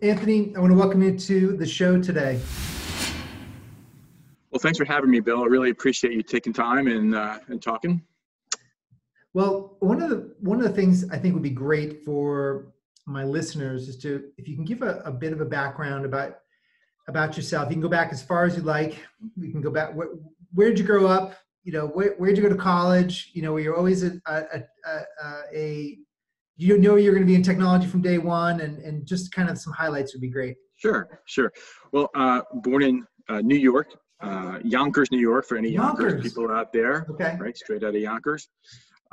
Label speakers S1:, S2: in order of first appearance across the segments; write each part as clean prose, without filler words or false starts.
S1: Anthony, I want to welcome you to the show today.
S2: Well, thanks for having me, Bill. I really appreciate you taking time and talking.
S1: Well, one of the things I think would be great for my listeners is if you can give a bit of a background about yourself. You can go back as far as you like. We can go back. Where did you grow up? Where'd you go to college? Were you always you know you're going to be in technology from day one, and just kind of some highlights would be great.
S2: Sure. Well, born in New York, Yonkers, New York, for any Yonkers people out there.
S1: Okay.
S2: Right, straight out of Yonkers.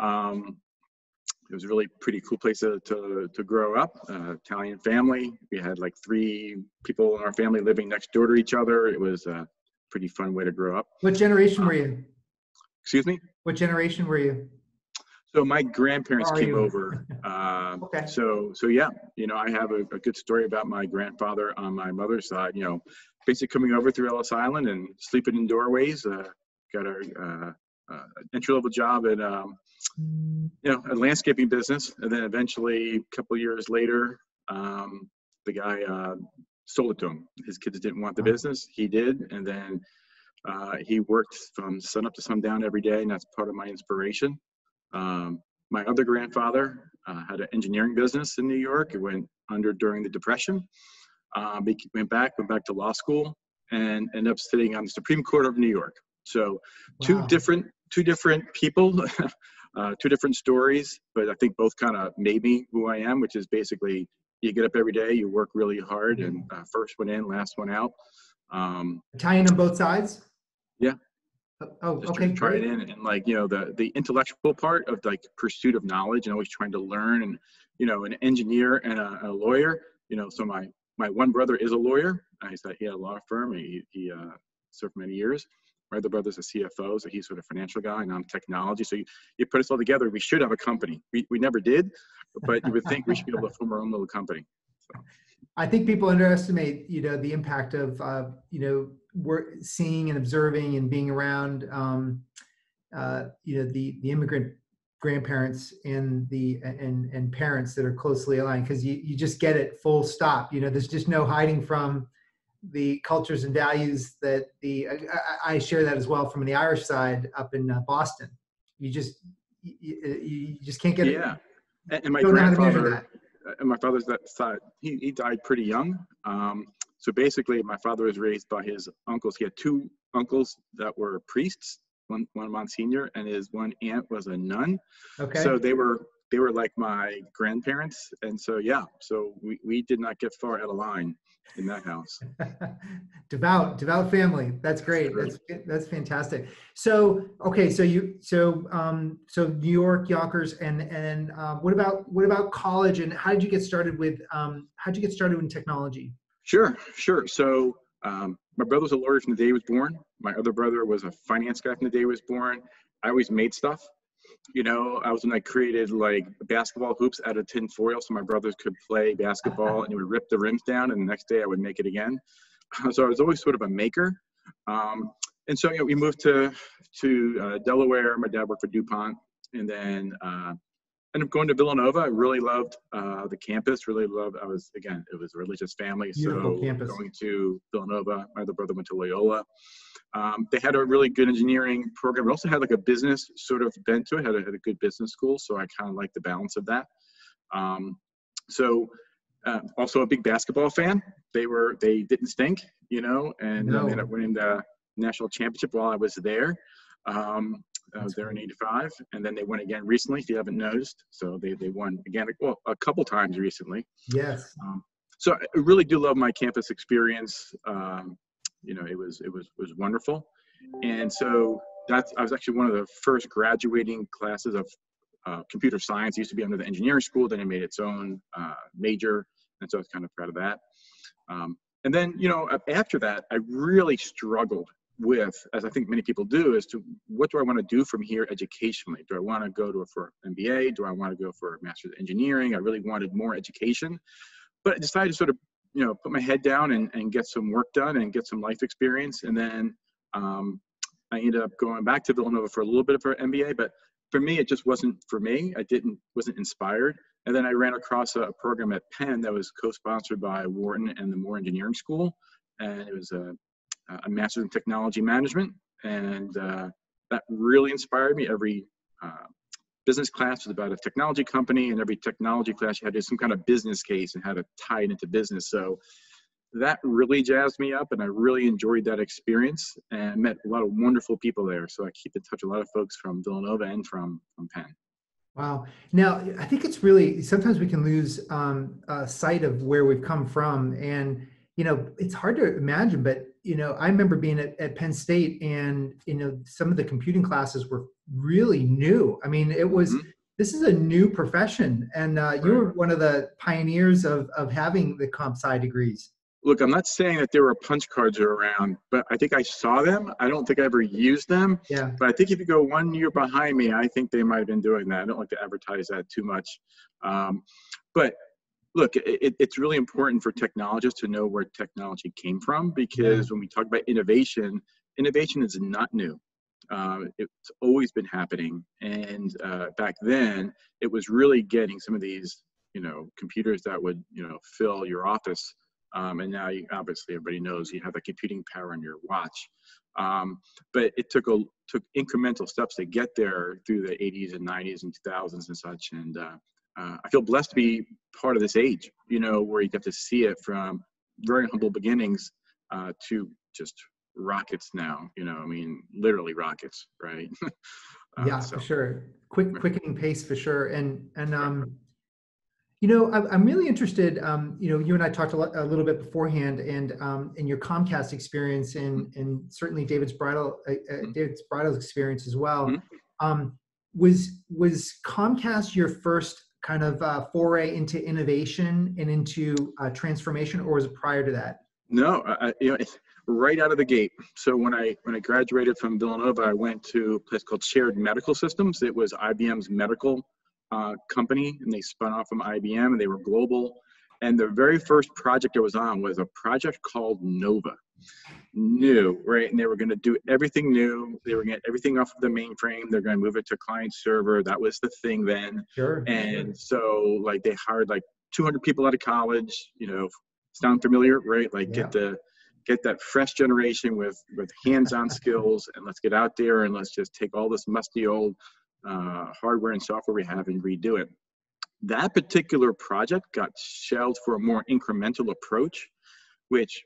S2: It was a really pretty cool place to grow up. Italian family. We had like 3 people in our family living next door to each other. It was a pretty fun way to grow up.
S1: What generation were you?
S2: Excuse me?
S1: What generation were you?
S2: So my grandparents came over.
S1: Okay.
S2: So yeah, I have a good story about my grandfather on my mother's side. Basically coming over through Ellis Island and sleeping in doorways. Got a entry-level job at a landscaping business, and then eventually a couple of years later, the guy sold it to him. His kids didn't want the business. He did, and then he worked from sun up to sundown every day, and that's part of my inspiration. My other grandfather had an engineering business in New York. It went under during the Depression. He went back to law school, and ended up sitting on the Supreme Court of New York. So two different people, 2 different stories, but I think both kind of made me who I am, which is basically you get up every day, you work really hard, and first one in, last one out.
S1: Italian on both sides?
S2: Yeah.
S1: Oh,
S2: just
S1: okay.
S2: Try it in, and the intellectual part of like pursuit of knowledge and always trying to learn, and an engineer and a lawyer. So my one brother is a lawyer. He had a law firm. He served for many years. My other brother's a CFO, so he's sort of a financial guy, and I'm technology. So you put us all together, we should have a company. We never did, but you would think we should be able to form our own little company. So.
S1: I think people underestimate, the impact of, we're seeing and observing and being around, the immigrant grandparents and and parents that are closely aligned, because you just get it full stop. There's just no hiding from the cultures and values that I share that as well from the Irish side up in Boston. You just can't get
S2: it. And my father's that side, he died pretty young. So basically my father was raised by his uncles. He had 2 uncles that were priests, one Monsignor, and his one aunt was a nun.
S1: Okay.
S2: So they were like my grandparents. And so, so we did not get far out of line in that house.
S1: devout family. That's great. That's fantastic. So, okay. So New York, Yonkers, and what about college, and how did you get started in technology?
S2: Sure. So, my brother was a lawyer from the day he was born. My other brother was a finance guy from the day he was born. I always made stuff. I was when I created like basketball hoops out of tin foil so my brothers could play basketball, and it would rip the rims down, and the next day I would make it again. So I was always sort of a maker. And so, we moved to Delaware. My dad worked for DuPont, and then ended up going to Villanova. I really loved the campus, it was a religious family.
S1: Beautiful campus.
S2: Going to Villanova, my other brother went to Loyola. They had a really good engineering program. It also had like a business sort of bent to it, had a good business school. So I kind of liked the balance of that. Also a big basketball fan. They didn't stink, and they ended up winning the national championship while I was there. I was there in '85, and then they won again recently, if you haven't noticed. So they won again, a couple times recently.
S1: Yes.
S2: So I really do love my campus experience. It was wonderful. And so I was actually one of the first graduating classes of computer science. It used to be under the engineering school, then it made its own major. And so I was kind of proud of that. And then, after that, I really struggled with, as I think many people do, as to what do I want to do from here educationally? Do I want to go for an MBA? Do I want to go for a master's of engineering? I really wanted more education, but I decided to sort of, put my head down and get some work done and get some life experience. And then I ended up going back to Villanova for a little bit of an MBA, but for me, it just wasn't for me. Wasn't inspired. And then I ran across a program at Penn that was co-sponsored by Wharton and the Moore Engineering School. And it was a master's in technology management. And that really inspired me. Every business class was about a technology company, and every technology class you had to do some kind of business case and how to tie it into business. So that really jazzed me up, and I really enjoyed that experience and met a lot of wonderful people there. So I keep in touch with a lot of folks from Villanova and from Penn.
S1: Wow. Now, I think it's really, sometimes we can lose sight of where we've come from. And, it's hard to imagine, but, I remember being at Penn State, and, some of the computing classes were really new. I mean, it was, this is a new profession. And you were one of the pioneers of having the comp sci degrees.
S2: Look, I'm not saying that there were punch cards around, but I think I saw them. I don't think I ever used them.
S1: Yeah.
S2: But I think if you go 1 year behind me, I think they might have been doing that. I don't like to advertise that too much. But look, it's really important for technologists to know where technology came from, because when we talk about innovation is not new. It's always been happening. And back then, it was really getting some of these, computers that would, fill your office. And now obviously everybody knows you have the computing power on your watch. But it took incremental steps to get there through the 80s and 90s and 2000s and such. And I feel blessed to be part of this age, where you get to see it from very humble beginnings to just rockets now, literally rockets, right?
S1: Yeah, for sure. Quickening pace for sure. And I'm really interested, you and I talked a little bit beforehand, and in your Comcast experience, and certainly David's Bridal's experience as well. Was Comcast your first kind of foray into innovation and into transformation, or was it prior to that?
S2: No, right out of the gate. So when I graduated from Villanova, I went to a place called Shared Medical Systems. It was IBM's medical company, and they spun off from IBM, and they were global. And the very first project I was on was a project called Nova. New, right? And they were going to do everything new. They were going to get everything off of the mainframe. They're going to move it to client server. That was the thing then.
S1: Sure.
S2: And so they hired 200 people out of college, sound familiar, right? Get that fresh generation with hands-on skills, and let's get out there and let's just take all this musty old hardware and software we have and redo it. That particular project got shelved for a more incremental approach, which,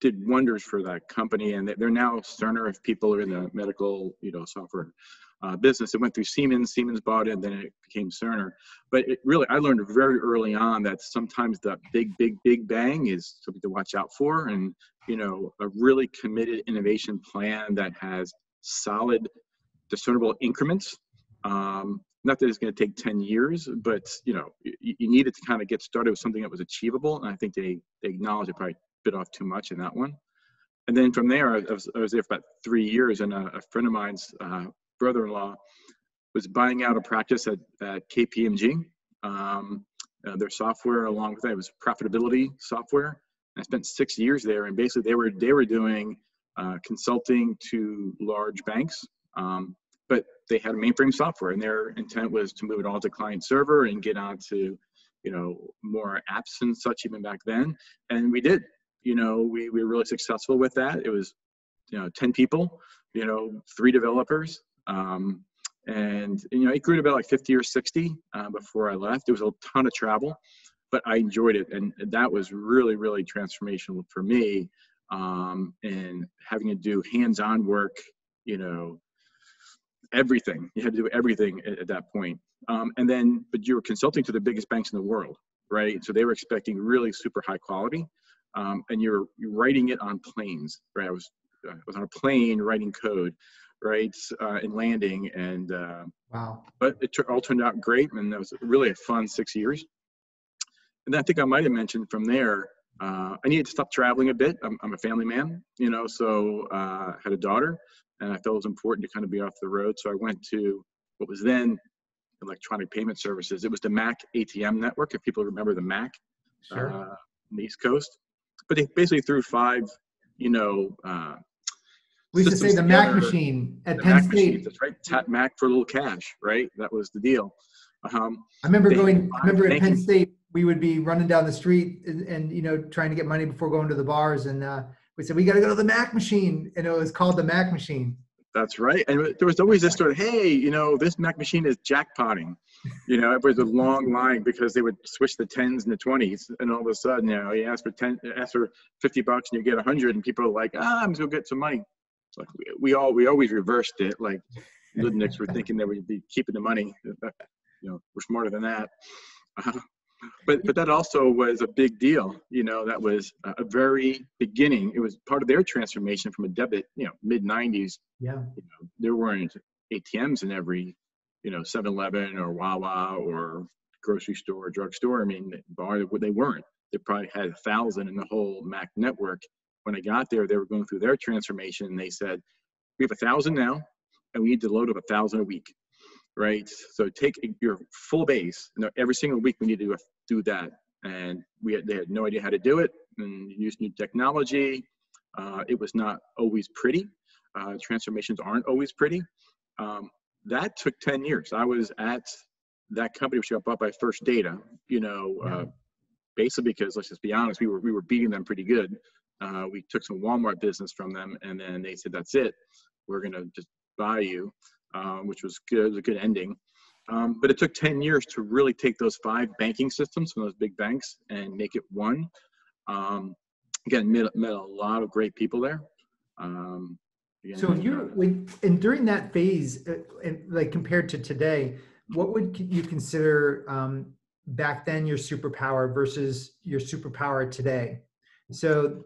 S2: did wonders for that company. And they're now Cerner, if people are in the medical, software business. It went through Siemens bought it, and then it became Cerner. But I learned very early on that sometimes the big bang is something to watch out for. And, a really committed innovation plan that has solid, discernible increments. Not that it's going to take 10 years, but you needed to kind of get started with something that was achievable. And I think they acknowledged it probably bit off too much in that one. And then from there, I was there for about 3 years, and a friend of mine's brother-in-law was buying out a practice at KPMG. Their software, along with that, it was profitability software. And I spent 6 years there, and basically they were doing consulting to large banks. But they had mainframe software, and their intent was to move it all to client server and get on to, more apps and such even back then. And we did. We were really successful with that. It was, 10 people, 3 developers. And, it grew to about 50 or 60 before I left. It was a ton of travel, but I enjoyed it. And that was really, really transformational for me. And having to do hands-on work, everything. You had to do everything at that point. But you were consulting to the biggest banks in the world, right? So they were expecting really super high quality. And you're writing it on planes, right? I was on a plane writing code, right? And landing, and
S1: wow.
S2: But it all turned out great, and that was really a fun 6 years. And I think I might have mentioned from there, I needed to stop traveling a bit. I'm a family man, so I had a daughter, and I felt it was important to kind of be off the road. So I went to what was then electronic payment services. It was the Mac ATM network, if people remember the Mac,
S1: sure.
S2: On the East Coast. But they basically threw 5,
S1: We used to say
S2: systems
S1: the Mac
S2: together.
S1: machine at
S2: The
S1: Penn
S2: Mac machines,
S1: State.
S2: that's right. Tap Mac for a little cash, right? That was the deal.
S1: I remember
S2: They had
S1: I
S2: five
S1: remember at Penn
S2: banking.
S1: State, we would be running down the street and you know, trying to get money before going to the bars. And we said, we got to go to the Mac machine. And it was called the Mac machine.
S2: That's right. And there was always this sort of, hey, you know, this Mac machine is jackpotting. You know, it was a long line because they would switch the 10s and the 20s. And all of a sudden, you know, you ask for $50 and you get 100 and people are like, I'm just going to get some money. It's like we always reversed it. Like Ludniks were thinking they would be keeping the money. You know, we're smarter than that. But that also was a big deal. You know, that was a very beginning. It was part of their transformation from a debit, you know, mid 90s.
S1: Yeah.
S2: You know, there weren't ATMs in every, you know, 7-Eleven or Wawa or grocery store or drugstore. I mean, they weren't. They probably had 1,000 in the whole Mac network. When I got there, they were going through their transformation and they said, we have 1,000 now and we need to load up 1,000 a week. Right. So take your full base. And every single week we need to do that. And they had no idea how to do it and use new technology. It was not always pretty. Transformations aren't always pretty. That took 10 years. I was at that company which got bought by First Data, you know, basically because, let's just be honest, we were beating them pretty good. We took some Walmart business from them and then they said, that's it. We're going to just buy you. Which was good. It was a good ending. But it took 10 years to really take those 5 banking systems from those big banks and make it one. Again, met a lot of great people there.
S1: So and during that phase, like compared to today, what would you consider back then your superpower versus your superpower today? So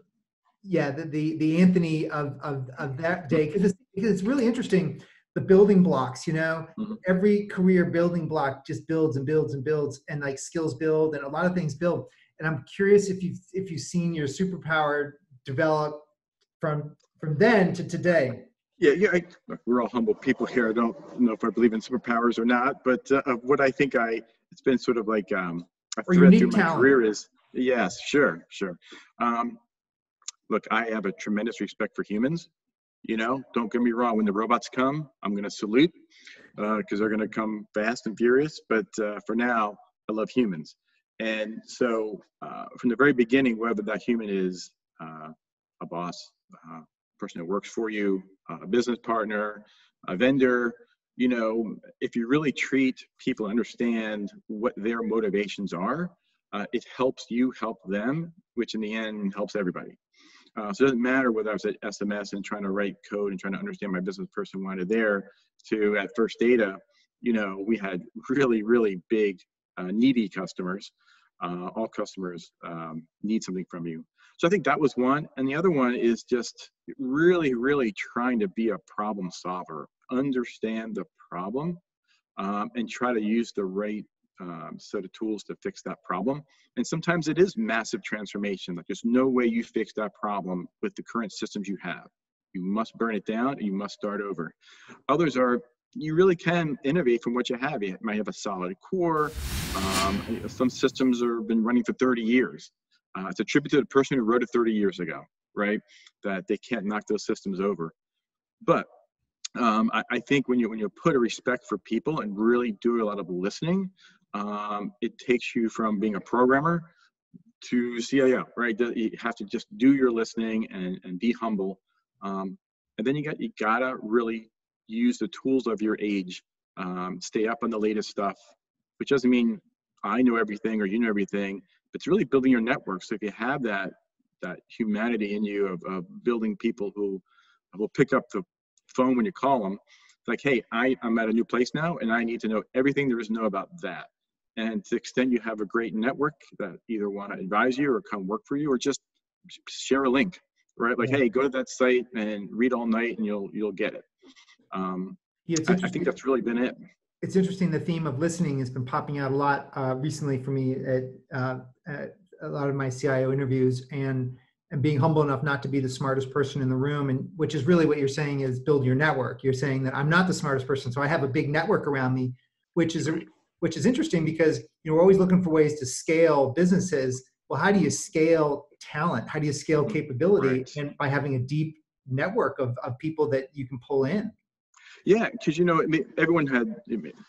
S1: yeah, the Anthony of that day, because it's really interesting. The building blocks, you know, every career building block just builds and builds and builds, and like skills build and a lot of things build. And I'm curious if you've seen your superpower develop from then to today.
S2: Yeah. We're all humble people here. I don't know if I believe in superpowers or not, but what I think it's been sort of like a thread through my career is, yes, sure. Look, I have a tremendous respect for humans. You know, don't get me wrong. When the robots come, I'm going to salute because they're going to come fast and furious. But for now, I love humans. And so from the very beginning, whether that human is a boss, a person that works for you, a business partner, a vendor, you know, if you really treat people, understand what their motivations are, it helps you help them, which in the end helps everybody. So it doesn't matter whether I was at SMS and trying to write code and trying to understand my business person wanted there to at First Data, you know, we had really, really big needy customers. All customers need something from you. So I think that was one. And the other one is just really, really trying to be a problem solver, understand the problem and try to use the right set of tools to fix that problem. And sometimes it is massive transformation. Like there's no way you fix that problem with the current systems you have. You must burn it down and you must start over. Others are, you really can innovate from what you have. You might have a solid core. Some systems have been running for 30 years. It's a tribute to the person who wrote it 30 years ago, right? That they can't knock those systems over. But I think when you put a respect for people and really do a lot of listening, it takes you from being a programmer to CIO, right? You have to just do your listening and be humble. And then you gotta really use the tools of your age, stay up on the latest stuff, which doesn't mean I know everything or you know everything, but it's really building your network. So if you have that humanity in you of building people who will pick up the phone when you call them, it's like, hey, I'm at a new place now and I need to know everything there is to know about that. And to the extent you have a great network that either want to advise you or come work for you or just share a link, right? Like, hey, go to that site and read all night and you'll get it. I think that's really been it.
S1: It's interesting. The theme of listening has been popping out a lot recently for me at a lot of my CIO interviews and being humble enough not to be the smartest person in the room. And which is really what you're saying is build your network. You're saying that I'm not the smartest person. So I have a big network around me, which is interesting because we're always looking for ways to scale businesses. Well, how do you scale talent? How do you scale capability? Right. And by having a deep network of people that you can pull in.
S2: Yeah, because everyone had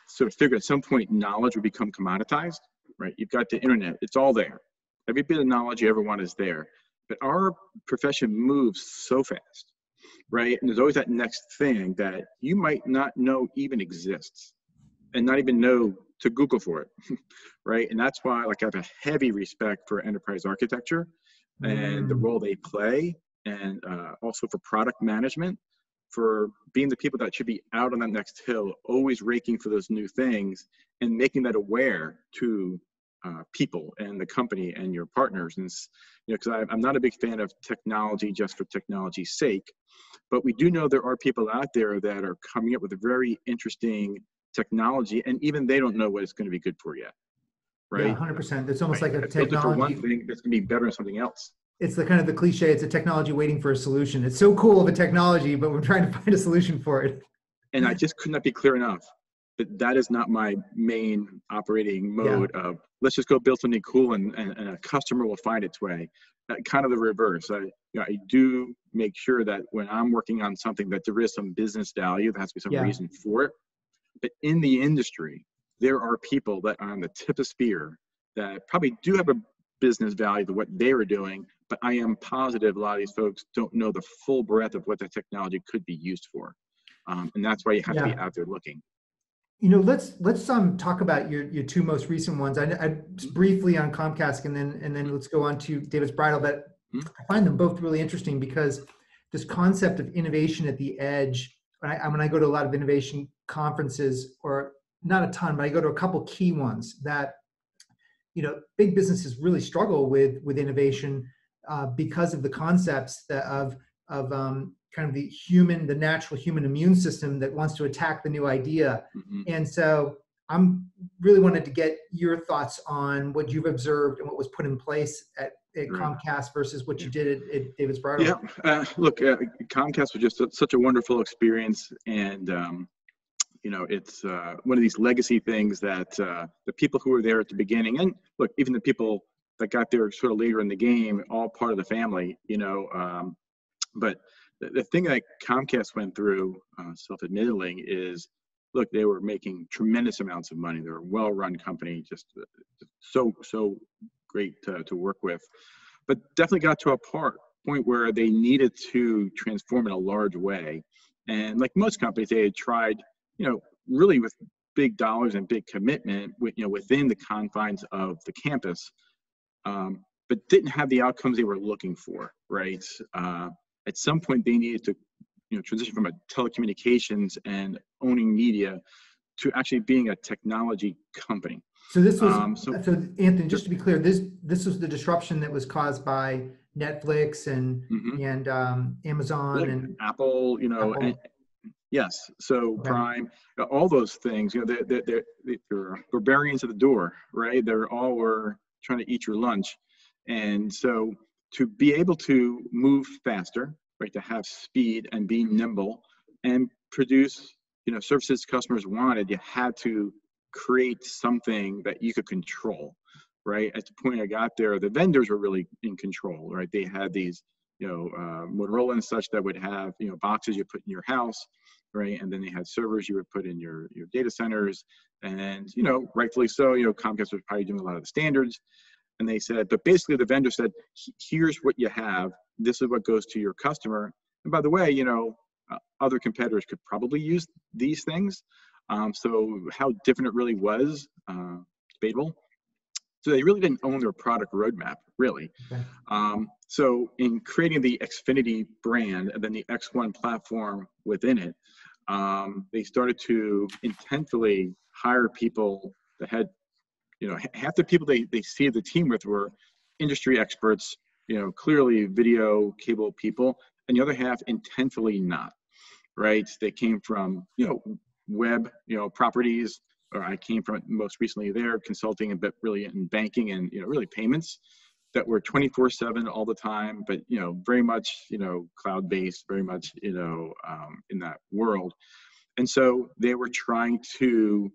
S2: sort of figured at some point knowledge would become commoditized, right? You've got the internet; it's all there. Every bit of knowledge you ever want is there. But our profession moves so fast, right? And there's always that next thing that you might not know even exists, and not even know to Google for it, right? And that's why, like, I have a heavy respect for enterprise architecture and the role they play, and also for product management, for being the people that should be out on that next hill, always raking for those new things and making that aware to people and the company and your partners. And because I'm not a big fan of technology just for technology's sake, but we do know there are people out there that are coming up with a very interesting technology, and even they don't know what it's going to be good for yet, right?
S1: Yeah, 100%. It's almost like a
S2: Built it for one
S1: technology.
S2: thing that's going to be better than something else.
S1: It's the kind of the cliche. It's a technology waiting for a solution. It's so cool of a technology, but we're trying to find a solution for it.
S2: And I just could not be clear enough that that is not my main operating mode of let's just go build something cool and a customer will find its way. Kind of the reverse. I do make sure that when I'm working on something that there is some business value, there has to be some reason for it. But in the industry, there are people that are on the tip of spear that probably do have a business value to what they were doing, but I am positive a lot of these folks don't know the full breadth of what the technology could be used for. And that's why you have to be out there looking.
S1: Let's talk about your two most recent ones. I briefly on Comcast, and then let's go on to Davids Bridal. But I find them both really interesting because this concept of innovation at the edge. When I go to a lot of innovation conferences, or not a ton, but I go to a couple key ones that big businesses really struggle with innovation because of the concepts of kind of the natural human immune system that wants to attack the new idea. And so I'm really wanted to get your thoughts on what you've observed and what was put in place at Comcast versus what you did at Davids Bridal.
S2: Look, Comcast was just such a wonderful experience, and it's one of these legacy things that the people who were there at the beginning, and look, even the people that got there sort of later in the game, all part of the family, but the thing that Comcast went through, self-admittedly, is, look, they were making tremendous amounts of money. They're a well-run company, just so great to work with, but definitely got to a point where they needed to transform in a large way. And like most companies, they had tried, really with big dollars and big commitment, within the confines of the campus, but didn't have the outcomes they were looking for, right? At some point, they needed to, transition from a telecommunications and owning media to actually being a technology company.
S1: So this was so Anthony, just to be clear, this was the disruption that was caused by Netflix and Amazon and
S2: Apple,
S1: Apple.
S2: And, yes. So Prime, all those things, they're barbarians at the door, right? They're all were trying to eat your lunch. And so to be able to move faster, right, to have speed and be nimble and produce, services customers wanted, you had to create something that you could control, right? At the point I got there, the vendors were really in control, right? They had these, Motorola and such that would have, boxes you put in your house, right? And then they had servers you would put in your data centers. And, rightfully so, Comcast was probably doing a lot of the standards. And they said, but basically the vendor said, here's what you have. This is what goes to your customer. And by the way, other competitors could probably use these things. So how different it really was, debatable. So they really didn't own their product roadmap, really. So in creating the Xfinity brand and then the X1 platform within it, they started to intentionally hire people that had, half the people they see the team with were industry experts, clearly video cable people, and the other half intentionally not, right? They came from, web, properties, or I came from most recently there, consulting, but really in banking and, really payments that were 24/7 all the time, but, very much, cloud-based, very much, in that world. And so they were trying to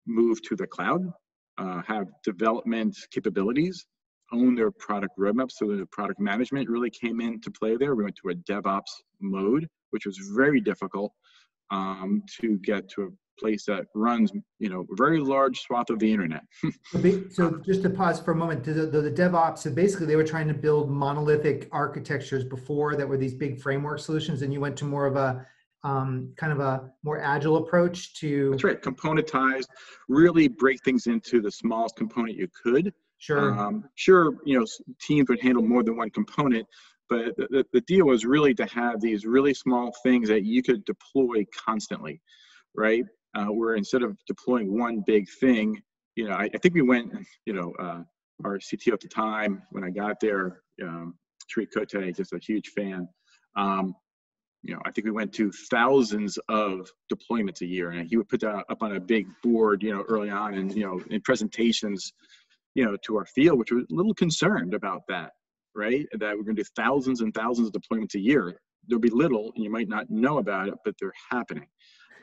S2: move to the cloud, have development capabilities own their product roadmap. So the product management really came into play there. We went to a DevOps mode, which was very difficult to get to a place that runs, a very large swath of the internet.
S1: So just to pause for a moment, the DevOps, so basically they were trying to build monolithic architectures before that were these big framework solutions, and you went to more of a kind of a more agile approach to.
S2: That's right, componentized, really break things into the smallest component you could.
S1: Sure.
S2: Sure, teams would handle more than one component, but the deal was really to have these really small things that you could deploy constantly, right? Where instead of deploying one big thing, I think we went, our CTO at the time when I got there, Sri Kote, just a huge fan. I think we went to thousands of deployments a year, and he would put that up on a big board, early on, and in presentations, to our field, which was a little concerned about that, right? That we're going to do thousands and thousands of deployments a year. There'll be little, and you might not know about it, but they're happening.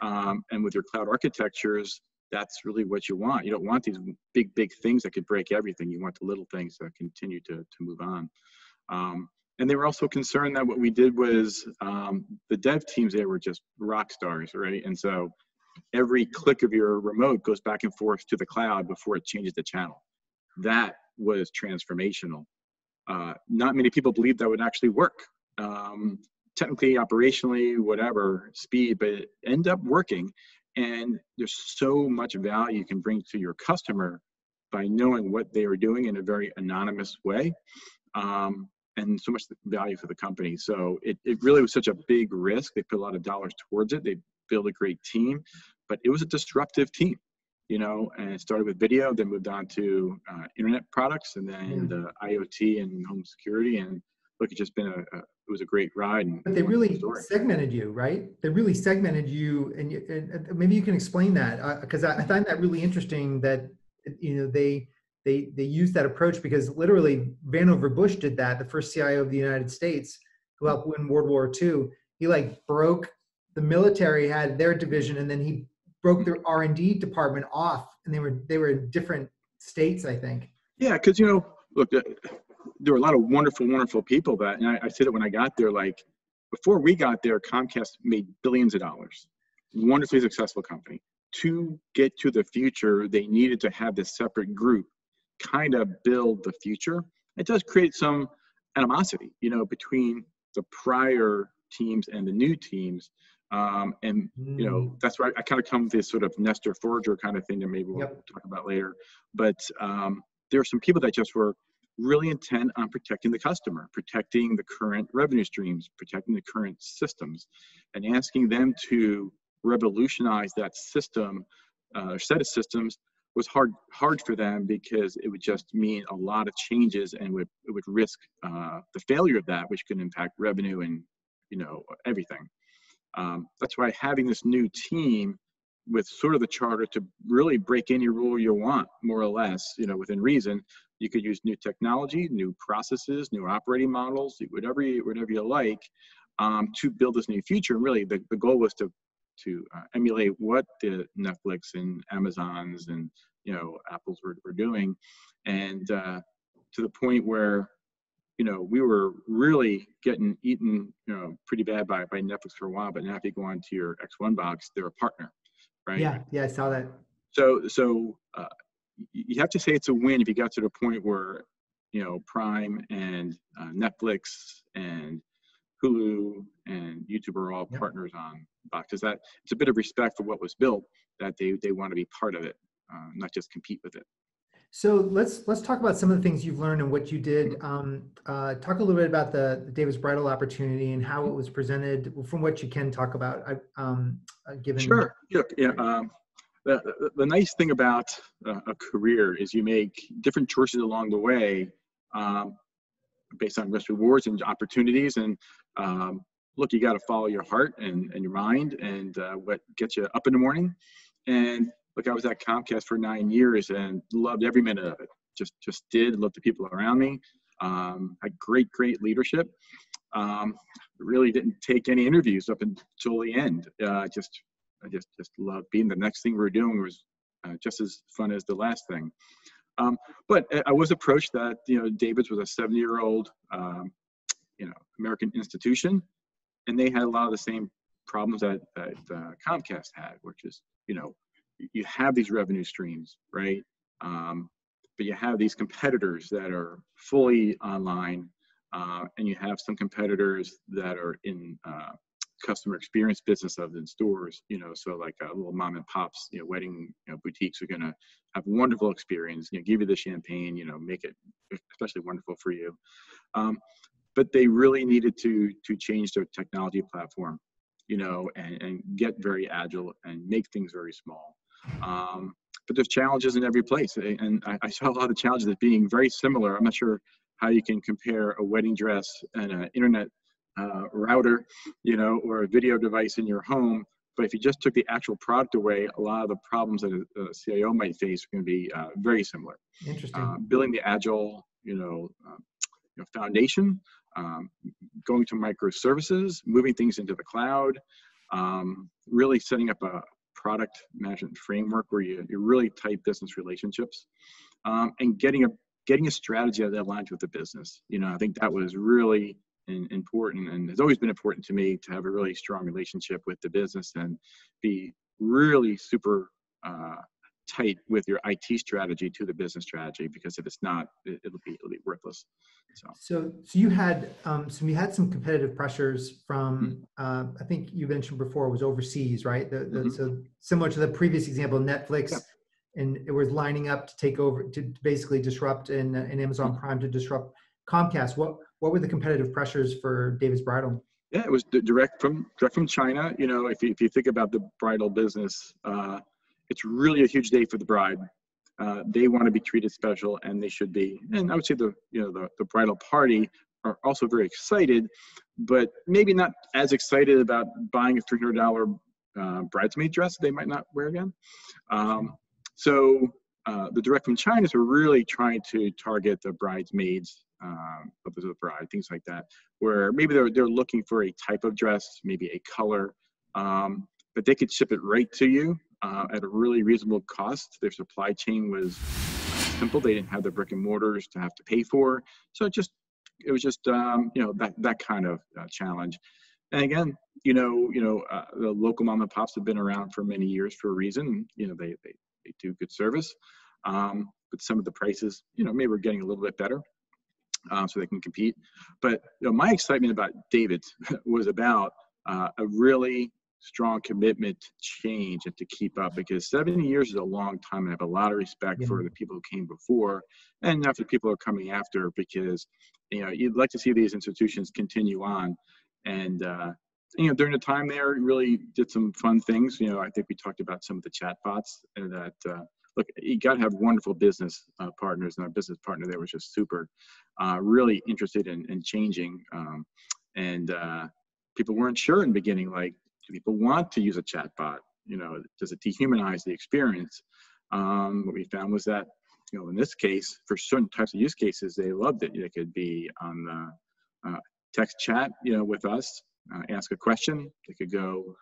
S2: And with your cloud architectures, that's really what you want. You don't want these big things that could break everything. You want the little things that continue to move on. And they were also concerned that what we did was the dev teams there were just rock stars, right? And so every click of your remote goes back and forth to the cloud before it changes the channel. That was transformational. Not many people believed that would actually work. Technically, operationally, whatever, speed, but it ended up working. And there's so much value you can bring to your customer by knowing what they are doing in a very anonymous way. And so much value for the company. So it really was such a big risk. They put a lot of dollars towards it. They built a great team, but it was a disruptive team, and it started with video, then moved on to internet products, and then the IoT and home security. And look, it's just been it was a great ride.
S1: But they really segmented you, right? They really segmented you, and maybe you can explain that, because I find that really interesting that, they used that approach, because literally Vannevar Bush did that, the first CIO of the United States, who helped win World War II. He broke, the military had their division, and then he broke their R&D department off, and they were in different states, I think.
S2: Yeah, because look, there were a lot of wonderful people that, and I said it when I got there, before we got there, Comcast made billions of dollars, wonderfully successful company. To get to the future, they needed to have this separate group kind of build the future. It does create some animosity, between the prior teams and the new teams. That's why I kind of come with this sort of Nestor Forager kind of thing that maybe we'll talk about later. But there are some people that just were really intent on protecting the customer, protecting the current revenue streams, protecting the current systems, and asking them to revolutionize that system, set of systems, was hard for them, because it would just mean a lot of changes, and it would risk the failure of that, which can impact revenue and everything. That's why having this new team with sort of the charter to really break any rule you want, more or less, within reason. You could use new technology, new processes, new operating models, whatever you like, to build this new future. And really, the goal was to emulate what the Netflix and Amazons and Apples were doing, and to the point where we were really getting eaten pretty bad by Netflix for a while. But now if you go onto your X1 box, they're a partner, right?
S1: Yeah, I saw that.
S2: So you have to say it's a win if you got to the point where Prime and Netflix and Hulu and YouTube are all partners on boxes. That it's a bit of respect for what was built, that they want to be part of it, not just compete with it.
S1: So let's talk about some of the things you've learned and what you did. Talk a little bit about the Davids Bridal opportunity and how it was presented, from what you can talk about. Given
S2: sure, the nice thing about a career is you make different choices along the way, based on risk rewards and opportunities. And look, you got to follow your heart and your mind and what gets you up in the morning. And look, I was at Comcast for 9 years and loved every minute of it. Just loved the people around me. Had great leadership. Really didn't take any interviews up until the end. I just loved being. The next thing we were doing was just as fun as the last thing. But I was approached that, Davids was a 70-year-old, American institution, and they had a lot of the same problems that Comcast had, which is, you have these revenue streams, right? But you have these competitors that are fully online, and you have some competitors that are in customer experience business of in stores, so like little mom and pops, wedding boutiques are going to have a wonderful experience, give you the champagne, make it especially wonderful for you. But they really needed to change their technology platform, and get very agile and make things very small. But there's challenges in every place. And I saw a lot of challenges as being very similar. I'm not sure how you can compare a wedding dress and an internet router, or a video device in your home. But if you just took the actual product away, a lot of the problems that a CIO might face are going to be very similar.
S1: Interesting.
S2: Building the agile, foundation, going to microservices, moving things into the cloud, really setting up a product management framework where you really tight business relationships, and getting a strategy that aligns with the business. I think that was really important, and it's always been important to me to have a really strong relationship with the business and be really super tight with your IT strategy to the business strategy, because if it's not, it'll be worthless.
S1: So you had some competitive pressures from I think you mentioned before it was overseas, right? So similar to the previous example, Netflix,
S2: yeah.
S1: And it was lining up to take over, to basically disrupt, and Amazon Prime to disrupt Comcast. What were the competitive pressures for Davids Bridal?
S2: Yeah, it was direct from China. If you think about the bridal business, it's really a huge day for the bride. They want to be treated special, and they should be. And I would say the bridal party are also very excited, but maybe not as excited about buying a $300 bridesmaid dress they might not wear again. So the direct from China are really trying to target the bridesmaids, of the bride, things like that, where maybe they're looking for a type of dress, maybe a color, but they could ship it right to you at a really reasonable cost. Their supply chain was simple. They didn't have the brick and mortars to have to pay for. So it was just that kind of challenge. And again, the local mom and pops have been around for many years for a reason. They do good service, but some of the prices, maybe we're getting a little bit better, so they can compete. But my excitement about Davids was about a really strong commitment to change and to keep up, because 70 years is a long time, and I have a lot of respect for the people who came before and after the people who are coming after, because you'd like to see these institutions continue on. And during the time there, really did some fun things. I think we talked about some of the chat bots, and that look, you got to have wonderful business partners, and our business partner there was just super, really interested in changing, and people weren't sure in the beginning, like, do people want to use a chat bot? Does it dehumanize the experience? What we found was that, in this case, for certain types of use cases, they loved it. They could be on the text chat, with us, ask a question. They could go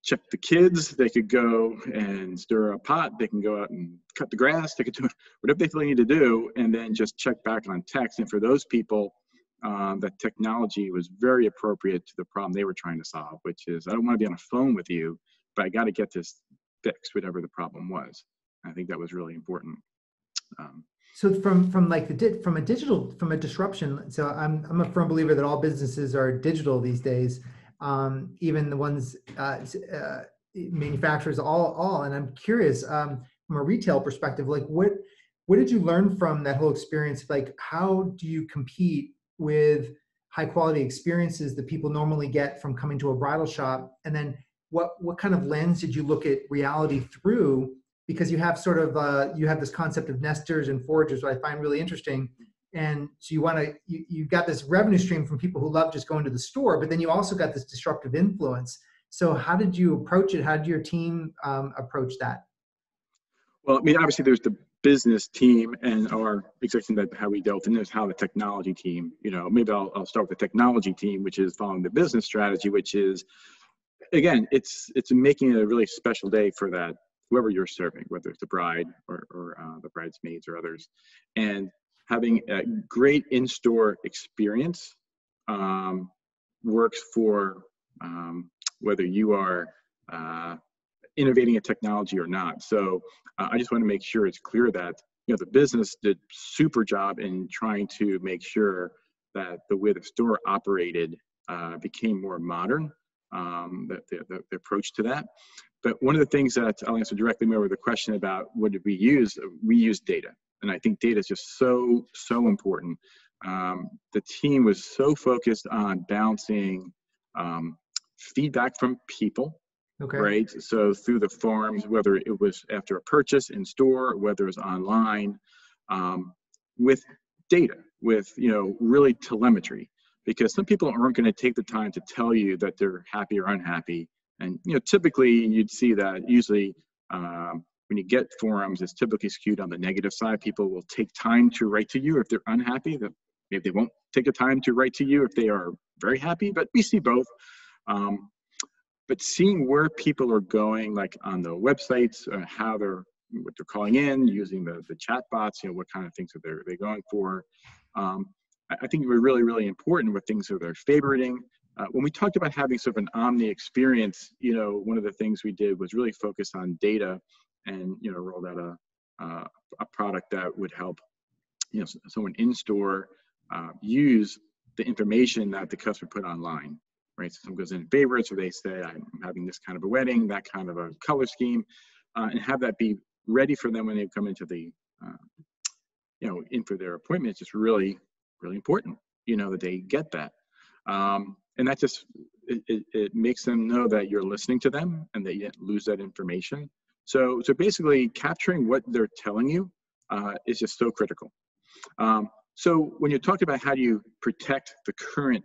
S2: check the kids. They could go and stir a pot. They can go out and cut the grass. They could do whatever they feel they need to do, and then just check back on text. And for those people, that technology was very appropriate to the problem they were trying to solve, which is, I don't want to be on a phone with you, but I got to get this fixed, whatever the problem was. I think that was really important.
S1: So from a disruption. So I'm a firm believer that all businesses are digital these days, even the ones manufacturers, all. And I'm curious, from a retail perspective, like what did you learn from that whole experience? Like, how do you compete with high quality experiences that people normally get from coming to a bridal shop? And then what kind of lens did you look at reality through? Because you have sort of, you have this concept of nesters and foragers, what I find really interesting. And so you got this revenue stream from people who love just going to the store, but then you also got this disruptive influence. So how did you approach it? How did your team approach that?
S2: Well, I mean, obviously there's the business team and our executive, how we dealt, and there's how the technology team, maybe I'll start with the technology team, which is following the business strategy, which is, again, it's making it a really special day for that whoever you're serving, whether it's the bride or the bridesmaids or others, and having a great in-store experience works for whether you are innovating a technology or not. So I just want to make sure it's clear that the business did super job in trying to make sure that the way the store operated became more modern, the approach to that. But one of the things that I'll answer directly more with the question about what did we use data. And I think data is just so important. The team was so focused on bouncing feedback from people,
S1: Okay.
S2: right? So through the forums, whether it was after a purchase in store, whether it was online, with data, with really telemetry, because some people aren't going to take the time to tell you that they're happy or unhappy. And typically you'd see that usually when you get forums, it's typically skewed on the negative side. People will take time to write to you if they're unhappy. That maybe they won't take the time to write to you if they are very happy. But we see both. But seeing where people are going, like on the websites, what they're calling in, using the chat bots, what kind of things are they going for. I think it was really, really important what things are they're favoriting. When we talked about having sort of an omni experience, one of the things we did was really focus on data and, rolled out a product that would help, someone in store use the information that the customer put online, right? So someone goes in favorites, or they say, I'm having this kind of a wedding, that kind of a color scheme, and have that be ready for them when they come into the, in for their appointment. It's just really, really important, that they get that. And that just, it makes them know that you're listening to them and that you didn't lose that information. So basically capturing what they're telling you is just so critical. So when you talk about how do you protect the current,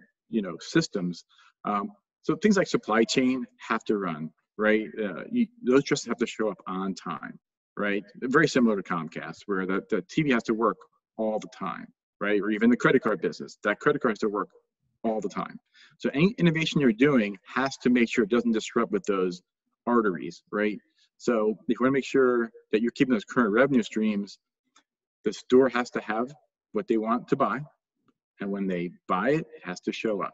S2: systems, so things like supply chain have to run, right? Those just have to show up on time, right? Very similar to Comcast, where the TV has to work all the time, right? Or even the credit card business, that credit card has to work all the time. So any innovation you're doing has to make sure it doesn't disrupt with those arteries, right? So if you want to make sure that you're keeping those current revenue streams, the store has to have what they want to buy. And when they buy it, it has to show up.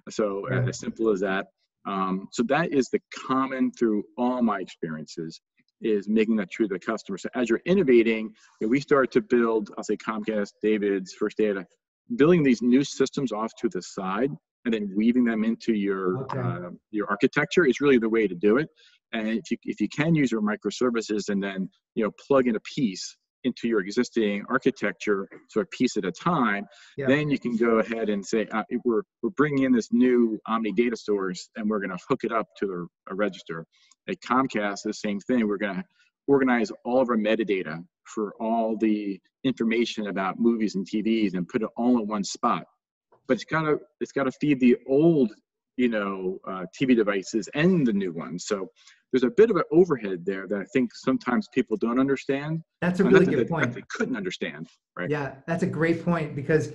S2: So as simple as that. So that is the common through all my experiences, is making that true to the customer. So as you're innovating, we start to build, I'll say Comcast, Davids, First Data, building these new systems off to the side and then weaving them into your architecture is really the way to do it. And if you can use your microservices and then plug in a piece into your existing architecture, so a piece at a time, then you can go ahead and say, we're bringing in this new Omni data source and we're going to hook it up to a register. At Comcast, the same thing. We're going to organize all of our metadata for all the information about movies and TVs and put it all in one spot. But it's got to feed the old, TV devices and the new ones. So there's a bit of an overhead there that I think sometimes people don't understand.
S1: That's a really good point.
S2: They couldn't understand, right?
S1: Yeah, that's a great point, because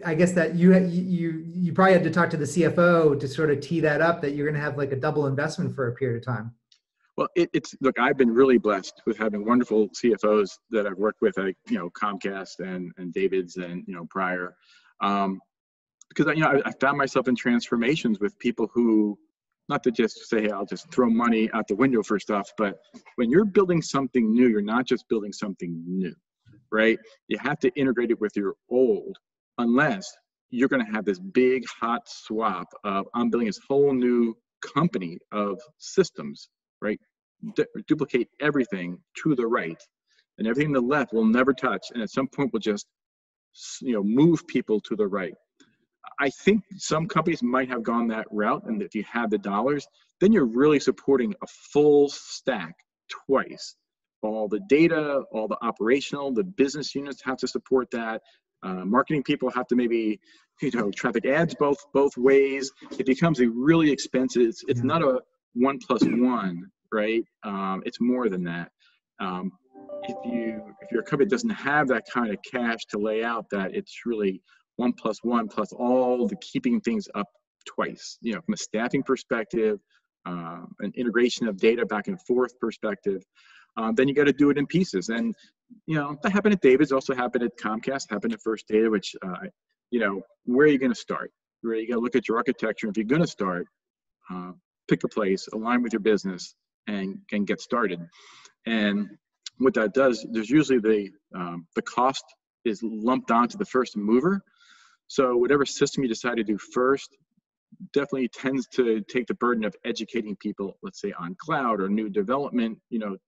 S1: I guess that you probably had to talk to the CFO to sort of tee that up, that you're going to have like a double investment for a period of time.
S2: Well, look, I've been really blessed with having wonderful CFOs that I've worked with at Comcast and Davids and prior, because I found myself in transformations with people who, not to just say, hey, I'll just throw money out the window for stuff, but when you're building something new, you're not just building something new, right? You have to integrate it with your old, unless you're going to have this big hot swap of, I'm building this whole new company of systems, right? Duplicate everything to the right, and everything to the left will never touch, and at some point will just move people to the right. I think some companies might have gone that route, and if you have the dollars, then you're really supporting a full stack twice. All the data, all the operational, the business units have to support that. Marketing people have to maybe, traffic ads both ways. It becomes a really expensive. It's not a 1+1, right? It's more than that. If your company doesn't have that kind of cash to lay out, that it's really 1+1 plus all the keeping things up twice. From a staffing perspective, an integration of data back and forth perspective, then you got to do it in pieces. And, that happened at Davids, also happened at Comcast, happened at First Data, which, where are you going to start? Where you got to look at your architecture. If you're going to start, pick a place, align with your business, and get started. And what that does, there's usually the cost is lumped onto the first mover. So whatever system you decide to do first definitely tends to take the burden of educating people, let's say on cloud or new development,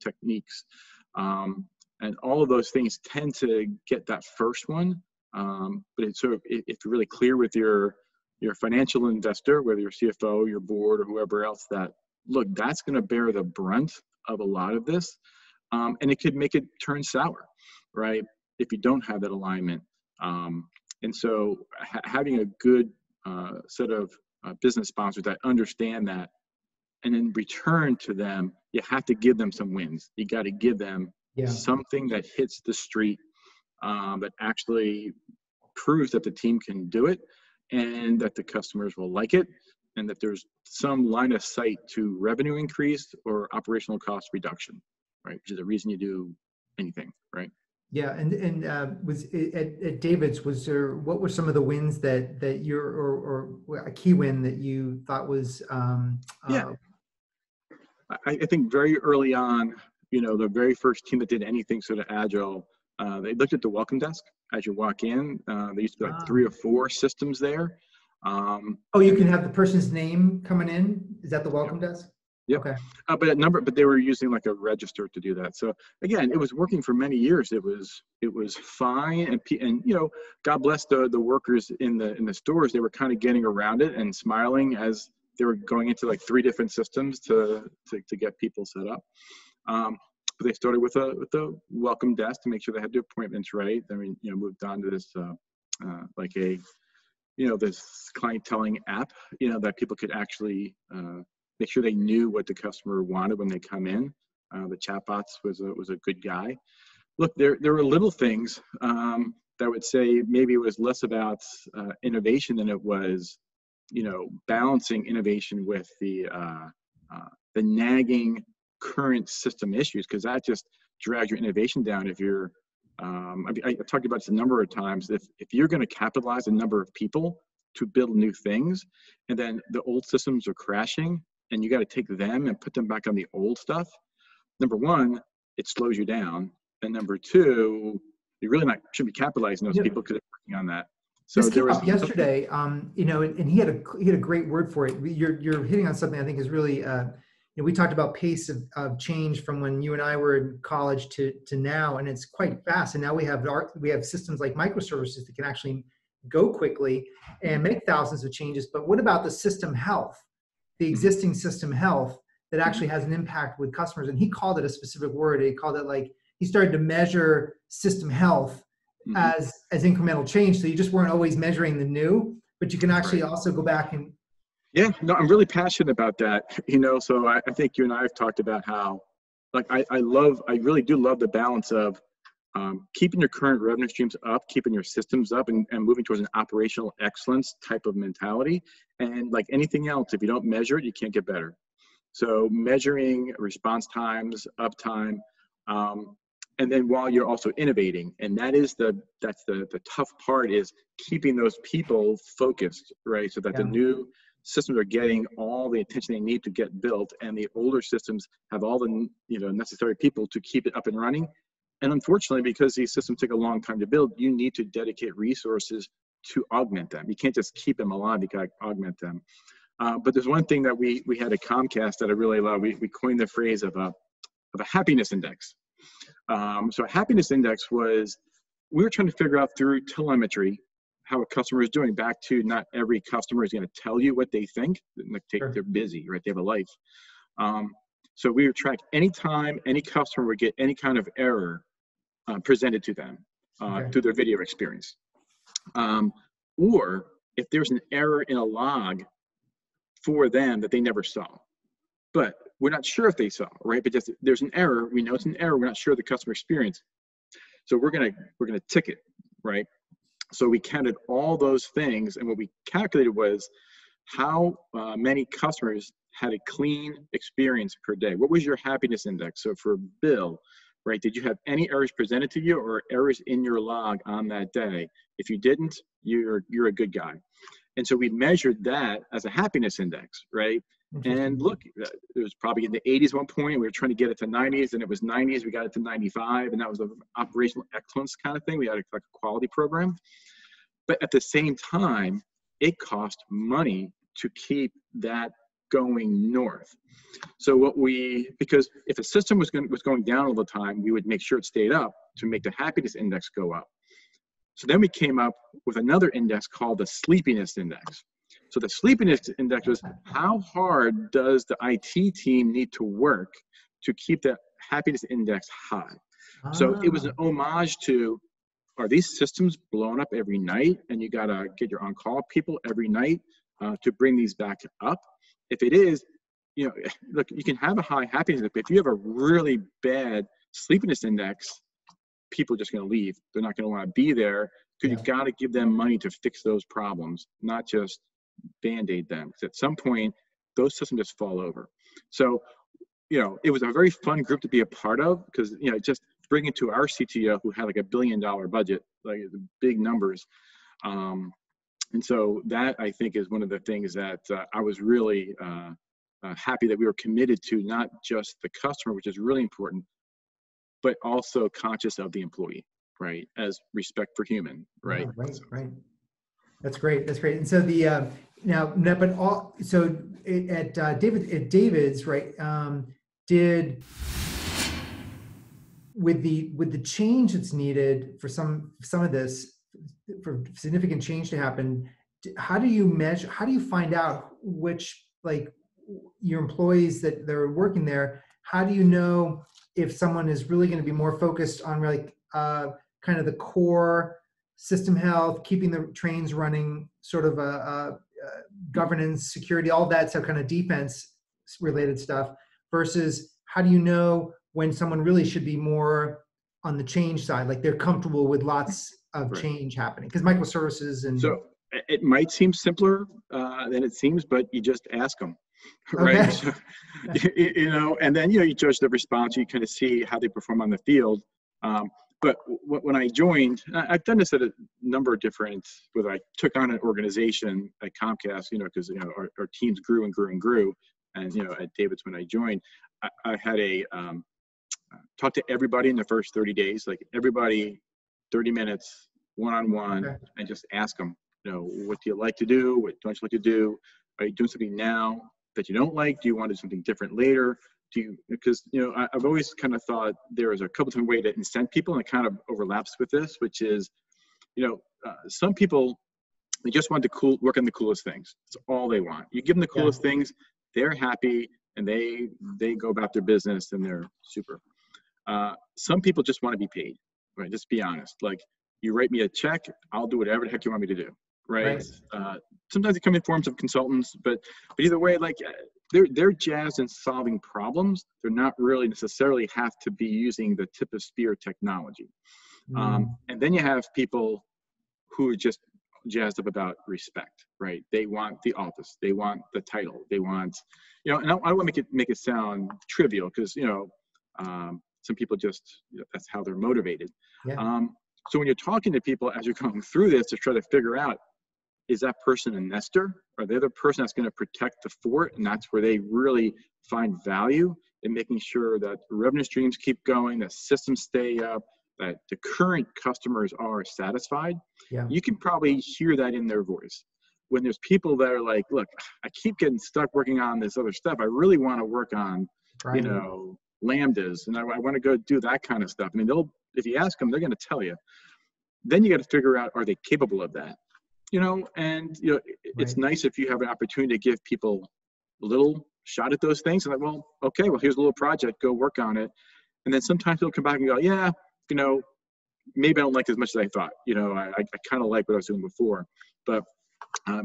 S2: techniques. And all of those things tend to get that first one. But it's sort of, if you're really clear with your financial investor, whether your CFO, your board, or whoever else, that, look, that's going to bear the brunt of a lot of this. And it could make it turn sour, right? If you don't have that alignment. And so having a good set of business sponsors that understand that, and in return to them, you have to give them some wins. You got to give them something that hits the street, that actually proves that the team can do it and that the customers will like it, and that there's some line of sight to revenue increase or operational cost reduction, right? Which is the reason you do anything, right?
S1: Yeah, and was at Davids, what were some of the wins that you're, or a key win that you thought was?
S2: I think very early on, the very first team that did anything sort of agile, they looked at the welcome desk as you walk in. There used to be like 3 or 4 systems there.
S1: You can have the person's name coming in. Is that the welcome desk?
S2: Yep.
S1: Okay.
S2: But they were using like a register to do that. So again, it was working for many years. It was fine, and God bless the workers in the stores. They were kind of getting around it and smiling as they were going into like 3 different systems to get people set up. But they started with a welcome desk to make sure they had the appointments right. Then moved on to this this clienteling app, that people could actually make sure they knew what the customer wanted when they come in. The chatbots was a good guy. Look, there were little things that would say maybe it was less about innovation than it was, balancing innovation with the nagging current system issues, because that just drags your innovation down. If you're, I talked about this a number of times, if you're going to capitalize a number of people to build new things, and then the old systems are crashing, and you got to take them and put them back on the old stuff, number one, it slows you down. And number two, you really shouldn't be capitalizing those people because they're working on that. So
S1: this came up yesterday, and he had a great word for it. You're hitting on something I think is really, we talked about pace of change from when you and I were in college to now, and it's quite fast. And now we have systems like microservices that can actually go quickly and make thousands of changes. But what about the system health, the existing system health that actually has an impact with customers? And he called it a specific word. He called it he started to measure system health as incremental change. So you just weren't always measuring the new, but you can actually also go back and.
S2: Yeah, no, I'm really passionate about that. So I think you and I have talked about how, I really do love the balance of keeping your current revenue streams up, keeping your systems up, and moving towards an operational excellence type of mentality. And like anything else, if you don't measure it, you can't get better. So measuring response times, uptime, and then while you're also innovating, and that's the tough part, is keeping those people focused, right? So that the new systems are getting all the attention they need to get built, and the older systems have all the necessary people to keep it up and running. And unfortunately, because these systems take a long time to build, you need to dedicate resources to augment them. You can't just keep them alive, you got to augment them. But there's one thing that we had at Comcast that I really love. We coined the phrase of a happiness index. So a happiness index was, we were trying to figure out through telemetry how a customer is doing. Back to, not every customer is going to tell you what they think. They're busy, right? They have a life. So we would track any time any customer would get any kind of error presented to them through their video experience. Or if there's an error in a log for them that they never saw, but we're not sure if they saw, right? But just, there's an error, we know it's an error, we're not sure of the customer experience. So we're gonna tick it, right? So we counted all those things, and what we calculated was how many customers had a clean experience per day? What was your happiness index? So for Bill, right, did you have any errors presented to you or errors in your log on that day? If you didn't, you're a good guy. And so we measured that as a happiness index, right? And look, it was probably in the 80s at one point. We were trying to get it to 90s, and it was 90s. We got it to 95, and that was an operational excellence kind of thing. We had like a quality program. But at the same time, it cost money to keep that going north. So because if a system was going down all the time, we would make sure it stayed up to make the happiness index go up. So then we came up with another index called the sleepiness index. So the sleepiness index was how hard does the IT team need to work to keep the happiness index high? So it was an homage to, are these systems blown up every night and you gotta get your on-call people every night to bring these back up? If it is, look, you can have a high happiness index, but if you have a really bad sleepiness index, people are just gonna leave. They're not gonna wanna be there because you gotta give them money to fix those problems, not just Band-Aid them. Because at some point, those systems just fall over. So, it was a very fun group to be a part of because, just bring it to our CTO who had like $1 billion budget, like big numbers. And so that I think is one of the things that I was really happy that we were committed to, not just the customer, which is really important, but also conscious of the employee, right? As respect for human, right?
S1: Right, right. That's great. That's great. And so at Davids, right? Did with the change that's needed for some of this, for significant change to happen, how do you measure? How do you find out which, like, your employees that are working there? How do you know if someone is really going to be more focused on kind of the core system health, keeping the trains running, sort of governance, security, all that stuff, kind of defense related stuff, versus how do you know when someone really should be more on the change side, like they're comfortable with lots of change happening? Because microservices and...
S2: So it might seem simpler than it seems, but you just ask them, right?
S1: Okay.
S2: So, and then, you judge the response, you kind of see how they perform on the field. But when I joined, I've done this at a number of different, whether I took on an organization at Comcast, because, our teams grew and grew and grew. And, at Davids, when I joined, I had talk to everybody in the first 30 days, like everybody, 30 minutes, one-on-one, and just ask them, what do you like to do? What don't you like to do? Are you doing something now that you don't like? Do you want to do something different later? Because I've always kind of thought there is a couple different ways to incent people, and it kind of overlaps with this, which is, some people, they just want to work on the coolest things. That's all they want. You give them the coolest things, they're happy, and they go about their business, and they're super. Some people just want to be paid, right? Just be honest. Like, you write me a check, I'll do whatever the heck you want me to do, right? Sometimes they come in forms of consultants, but either way, like, they're jazzed in solving problems. They're not really necessarily have to be using the tip of spear technology. And then you have people who are just jazzed up about respect, right? They want the office, they want the title, they want, and I don't want to make it sound trivial, because some people just, that's how they're motivated. So when you're talking to people as you're going through this to try to figure out, is that person a nester? Are they the person that's going to protect the fort? And that's where they really find value in making sure that revenue streams keep going, that systems stay up, that the current customers are satisfied. You can probably hear that in their voice. When there's people that are like, look, I keep getting stuck working on this other stuff. I really want to work on, lambdas, and I want to go do that kind of stuff. I mean, if you ask them, they're going to tell you. Then you got to figure out, are they capable of that? It's nice if you have an opportunity to give people a little shot at those things. And like, well, okay, well, here's a little project, go work on it. And then sometimes they'll come back and go, yeah, maybe I don't like it as much as I thought. I kind of like what I was doing before. But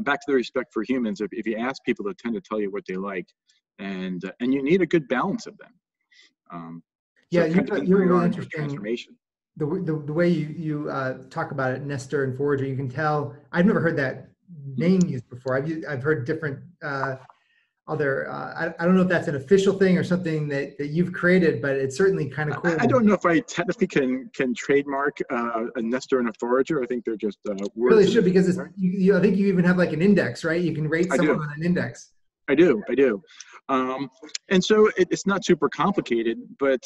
S2: back to the respect for humans, if you ask people, they tend to tell you what they like. And you need a good balance of them.
S1: You're really interesting.
S2: Transformation.
S1: The way you talk about it, Nestor and Forager, you can tell. I've never heard that name used before. I've heard different other, I don't know if that's an official thing or something that you've created, but it's certainly kind of cool.
S2: I don't know if I technically can trademark a nester and a forager. I think they're just words.
S1: Really should, because it's, I think you even have like an index, right? You can rate someone on an index.
S2: I do. And so it's not super complicated, but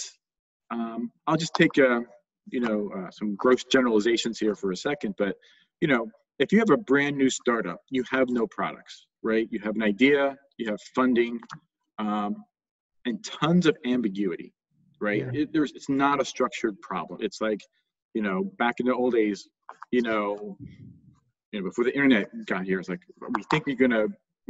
S2: I'll just take some gross generalizations here for a second. But if you have a brand new startup, you have no products, right? You have an idea, you have funding, and tons of ambiguity, right?
S1: Yeah.
S2: It's not a structured problem. It's like, back in the old days, before the internet got here, it's like, we think we're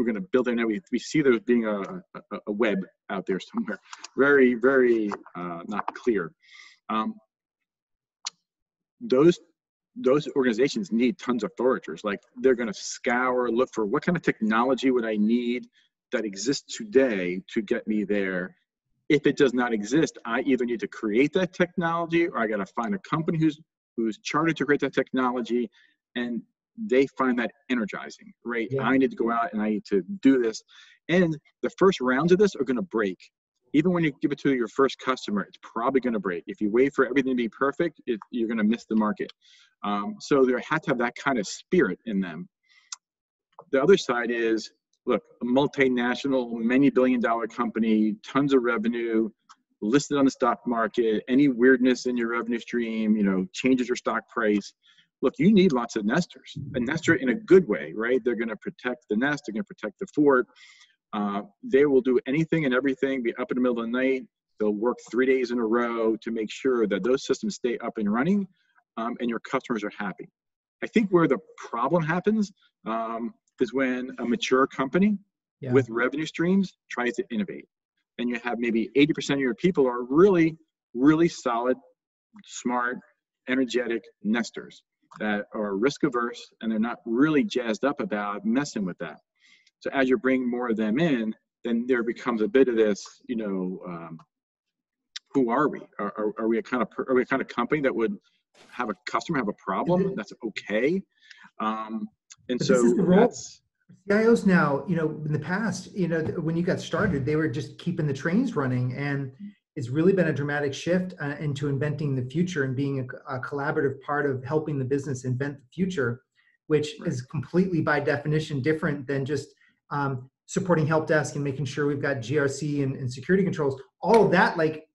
S2: gonna build it. We see there being a web out there somewhere, very, very not clear. Those organizations need tons of foragers. Like, they're going to scour, look for what kind of technology would I need that exists today to get me there. If it does not exist, I either need to create that technology, or I got to find a company who's chartered to create that technology, and they find that energizing, right?
S1: Yeah.
S2: I need to go out and I need to do this. And the first rounds of this are going to break. Even when you give it to your first customer, it's probably going to break. If you wait for everything to be perfect, you're going to miss the market. So there had to have that kind of spirit in them. The other side is, look, a multinational, many billion-dollar company, tons of revenue, listed on the stock market. Any weirdness in your revenue stream, changes your stock price. Look, you need lots of nesters. A nester in a good way, right? They're going to protect the nest. They're going to protect the fort. They will do anything and everything, be up in the middle of the night. They'll work 3 days in a row to make sure that those systems stay up and running, and your customers are happy. I think where the problem happens is when a mature company with revenue streams tries to innovate. And you have maybe 80% of your people are really, really solid, smart, energetic nesters that are risk averse, and they're not really jazzed up about messing with that. So as you bring more of them in, then there becomes a bit of this, who are we? Are we a kind of company that would have a customer have a problem? That's okay. And
S1: but
S2: so
S1: this is the role.
S2: that's
S1: CIOs now, in the past, when you got started, they were just keeping the trains running, and it's really been a dramatic shift into inventing the future and being a collaborative part of helping the business invent the future, which is completely by definition different than just supporting help desk and making sure we've got GRC and security controls. All of that, like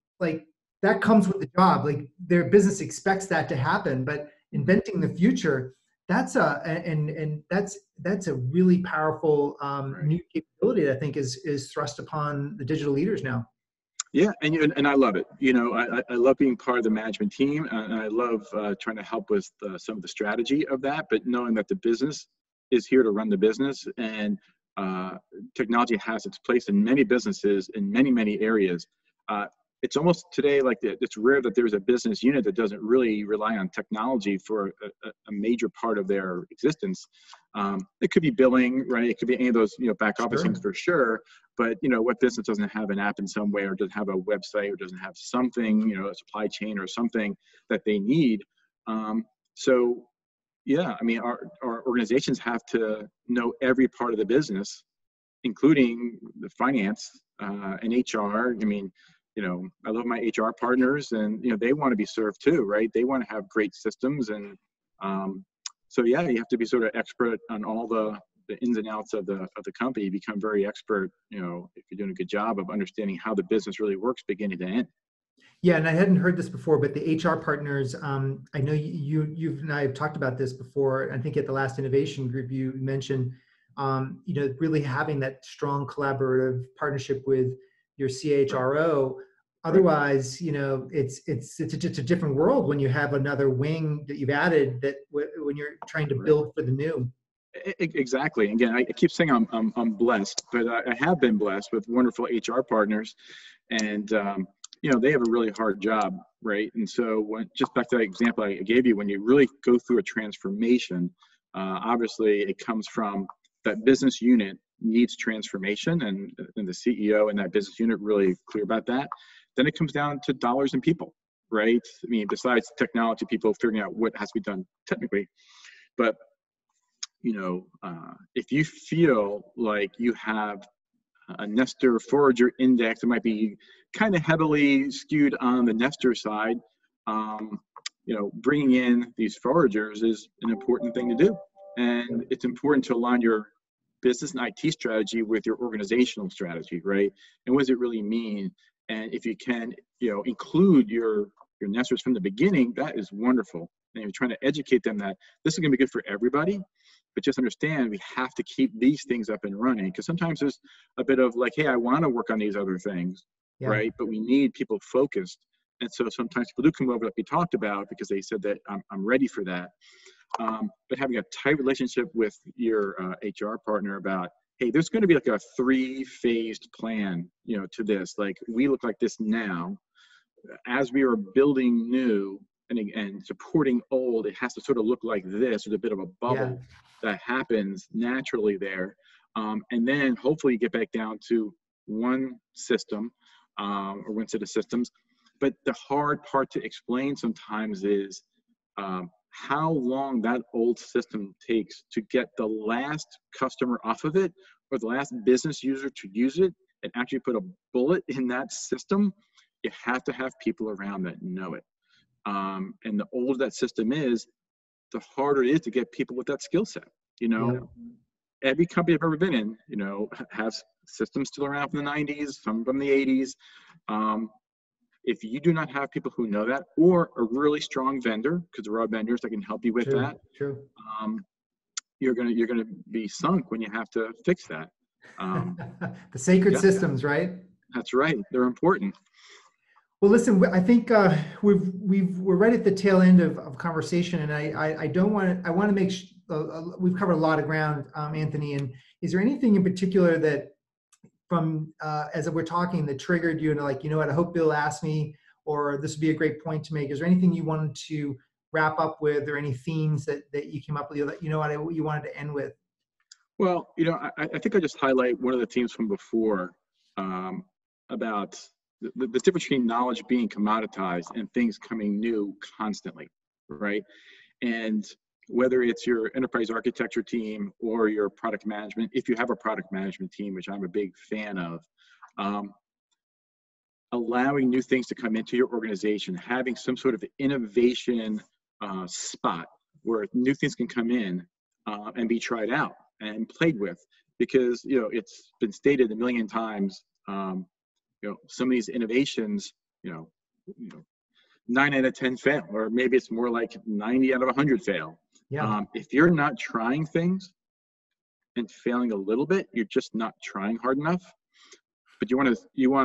S1: that comes with the job. Like, their business expects that to happen, but inventing the future, that's a really powerful new capability that I think is thrust upon the digital leaders now.
S2: Yeah, and I love it. I love being part of the management team, and I love trying to help with some of the strategy of that. But knowing that the business is here to run the business, and technology has its place in many businesses in many areas. It's almost today like it's rare that there's a business unit that doesn't really rely on technology for a major part of their existence. It could be billing, right? It could be any of those back office things for sure. But what business doesn't have an app in some way, or doesn't have a website, or doesn't have something, a supply chain or something that they need. So yeah, I mean, our organizations have to know every part of the business, including the finance and HR. I mean, I love my HR partners, and they want to be served too, right? They want to have great systems, and so yeah, you have to be sort of expert on all the ins and outs of the company. You become very expert, if you're doing a good job of understanding how the business really works, beginning to end.
S1: Yeah, and I hadn't heard this before, but the HR partners, I know you and I have talked about this before. I think at the last innovation group you mentioned, really having that strong collaborative partnership with your CHRO. Otherwise, it's a different world when you have another wing that you've added that when you're trying to build for the new.
S2: Exactly. Again, I keep saying I'm blessed, but I have been blessed with wonderful HR partners, and they have a really hard job, right? And so just back to that example I gave you, when you really go through a transformation, obviously it comes from that business unit needs transformation, and the CEO and that business unit really clear about that. Then it comes down to dollars and people, right? I mean, besides technology, people figuring out what has to be done technically. But, if you feel like you have a Nestor Forager index that might be kind of heavily skewed on the Nestor side, bringing in these foragers is an important thing to do. And it's important to align your business and IT strategy with your organizational strategy, right? And what does it really mean? And if you can, include your Nestors from the beginning, that is wonderful. And you're trying to educate them that this is going to be good for everybody, but just understand we have to keep these things up and running, because sometimes there's a bit of like, hey, I want to work on these other things, right? But we need people focused. And so sometimes people do come over, like we talked about, because they said that I'm ready for that. But having a tight relationship with your HR partner about, hey, there's going to be like a 3-phased plan, to this. Like, we look like this now. As we are building new and supporting old, it has to sort of look like this. There's a bit of a bubble that happens naturally there. And then hopefully you get back down to one system or one set of systems. But the hard part to explain sometimes is how long that old system takes to get the last customer off of it, or the last business user to use it and actually put a bullet in that system. You have to have people around that know it. And the older that system is, the harder it is to get people with that skill set. Every company I've ever been in, has systems still around from the 90s, some from the 80s. If you do not have people who know that, or a really strong vendor, because there are vendors that can help you with that, you're gonna be sunk when you have to fix that.
S1: The sacred systems, right?
S2: That's right. They're important.
S1: Well, listen, I think we're right at the tail end of conversation, and I want to make we've covered a lot of ground, Anthony. And is there anything in particular that, from as we're talking, that triggered you and like, what, I hope Bill asked me, or this would be a great point to make? Is there anything you wanted to wrap up with, or any themes that you came up with, that you wanted to end with?
S2: Well, I think I just highlight one of the themes from before about the difference between knowledge being commoditized and things coming new constantly, right? And whether it's your enterprise architecture team or your product management, if you have a product management team, which I'm a big fan of, allowing new things to come into your organization, having some sort of innovation spot where new things can come in and be tried out and played with. Because, it's been stated a million times, some of these innovations, 9 out of 10 fail, or maybe it's more like 90 out of 100 fail. If you're not trying things and failing a little bit, you're just not trying hard enough. But you want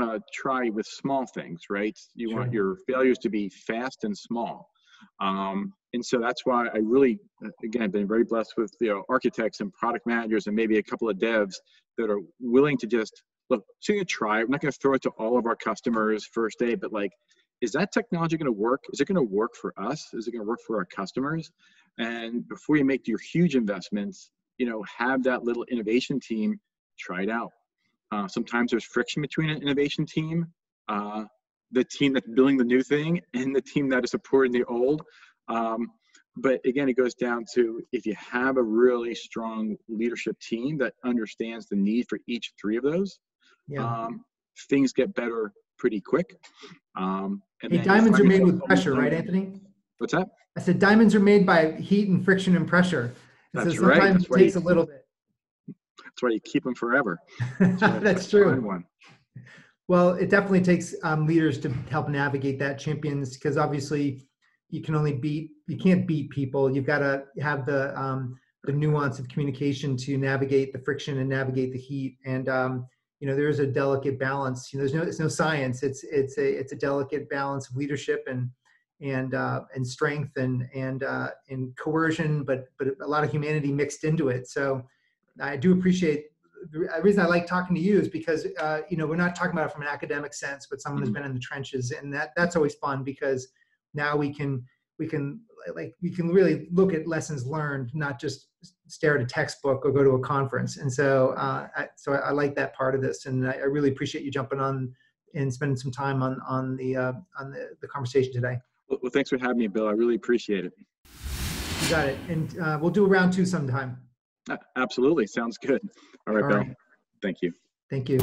S2: to try with small things, right? You want your failures to be fast and small. And so that's why I really, again, been very blessed with architects and product managers and maybe a couple of devs that are willing to just look. So you're gonna try. We're not gonna throw it to all of our customers first day, but like, is that technology going to work? Is it going to work for us? Is it going to work for our customers? And before you make your huge investments, have that little innovation team try it out. Sometimes there's friction between an innovation team, the team that's building the new thing, and the team that is supporting the old. But again, it goes down to, if you have a really strong leadership team that understands the need for each 3 of those, things get better pretty quick.
S1: Hey, diamonds are made with pressure, right, Anthony?
S2: What's that?
S1: I said diamonds are made by heat and friction and pressure.
S2: That's
S1: so sometimes
S2: right.
S1: It takes a little bit.
S2: That's why you keep them forever.
S1: That's true. Well, it definitely takes leaders to help navigate that, champions, because obviously you can't beat people. You've got to have the nuance of communication to navigate the friction and navigate the heat. And there is a delicate balance. It's no science. It's a delicate balance of leadership and strength and coercion, but a lot of humanity mixed into it. So I do appreciate. The reason I like talking to you is because we're not talking about it from an academic sense, but someone who's been in the trenches, and that's always fun, because now we can really look at lessons learned, not just stare at a textbook or go to a conference. And so I like that part of this, and I really appreciate you jumping on and spending some time on the conversation today.
S2: Well, thanks for having me, Bill. I really appreciate it.
S1: You got it. And we'll do a round 2 sometime.
S2: Absolutely. Sounds good. All right, Bill. Thank you.
S1: Thank you.